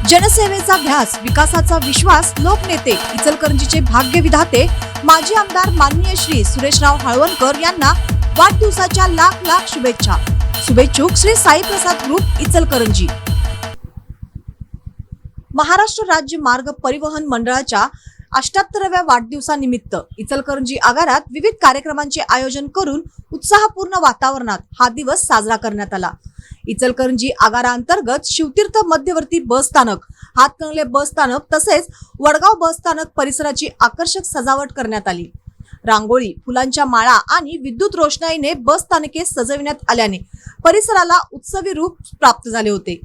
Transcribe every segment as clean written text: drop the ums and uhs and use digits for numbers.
जनसेवेचा ध्यास, विकासाचा विश्वास, लोकनेते, इचलकरंजीचे भाग्य विधाते माजी आमदार माननीय श्री सुरेशराव हळवणकर यांना वाढदिवसाच्या लाख लाख शुभेच्छा. शुभेच्छुक श्री साई प्रसाद ग्रुप, इचलकरंजी. महाराष्ट्र राज्य मार्ग परिवहन मंडळाच्या 78व्या वाढदिवसानिमित्त इचलकरंजी आगारात विविध कार्यक्रमांचे आयोजन करून उत्साहपूर्ण वातावरणात हा दिवस साजरा करण्यात आला. इचलकरंजी आगाराअंतर्गत शिवतीर्थ मध्यवर्ती बस स्थानक, हातकणंगले बस स्थानक तसेच वडगाव बस स्थानक परिसराची आकर्षक सजावट करण्यात आली. रांगोळी, फुलांच्या माळा आणि विद्युत रोषणाईने बस स्थानके सजविण्यात आल्याने परिसराला उत्सवी रूप प्राप्त झाले होते.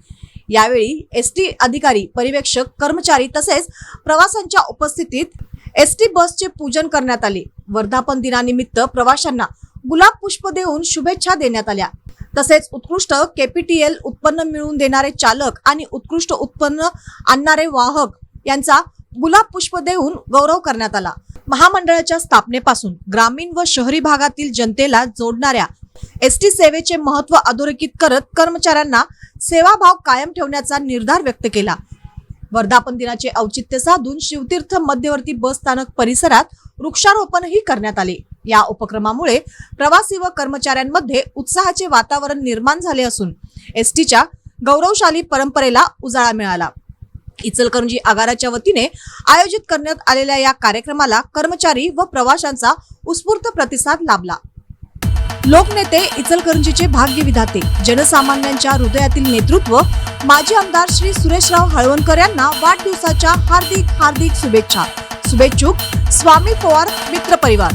यावेळी एसटी अधिकारी, पर्यवेक्षक, कर्मचारी तसेच प्रवाशांच्या उपस्थितीत एसटी बसचे पूजन करण्यात आले. वर्धापन दिनानिमित्त प्रवाशांना गुलाब पुष्प देऊन शुभेच्छा देण्यात आल्या. तसेच उत्कृष्ट केपीटीएल उत्पन्न मिळवून देणारे चालक आणि उत्कृष्ट उत्पन्न आणणारे वाहक यांचा गुलाब पुष्प देऊन गौरव करण्यात आला. महामंडळाच्या स्थापनेपासून ग्रामीण व शहरी भागातील जनतेला जोडणाऱ्या एसटी सेवेचे महत्त्व अधोरेखित करत कर्मचाऱ्यांना सेवाभाव कायम ठेवण्याचा निर्धार व्यक्त केला. वर्धापन दिनाचे औचित्य साधून शिवतीर्थ मध्यवर्ती बस स्थानक परिसरात वृक्षारोपणही करण्यात आले. या उपक्रमामुळे प्रवासी व कर्मचाऱ्यांमध्ये उत्साहाचे वातावरण निर्माण झाले असून एसटीच्या गौरवशाली परंपरेला उजाळा मिळाला. इचलकरंजी आगाराच्या वतीने आयोजित करण्यात आलेल्या या कार्यक्रमाला कर्मचारी व प्रवाशांचा उत्स्फूर्त प्रतिसाद लाभला. लोकनेते, इचलकरंजीचे भाग्य विधाते, जनसामान्यांच्या हृदयातील नेतृत्व माजी आमदार श्री सुरेशराव हळवणकर यांना वाढदिवसाच्या हार्दिक हार्दिक शुभेच्छा. शुभेच्छुक स्वामी पवार मित्र परिवार.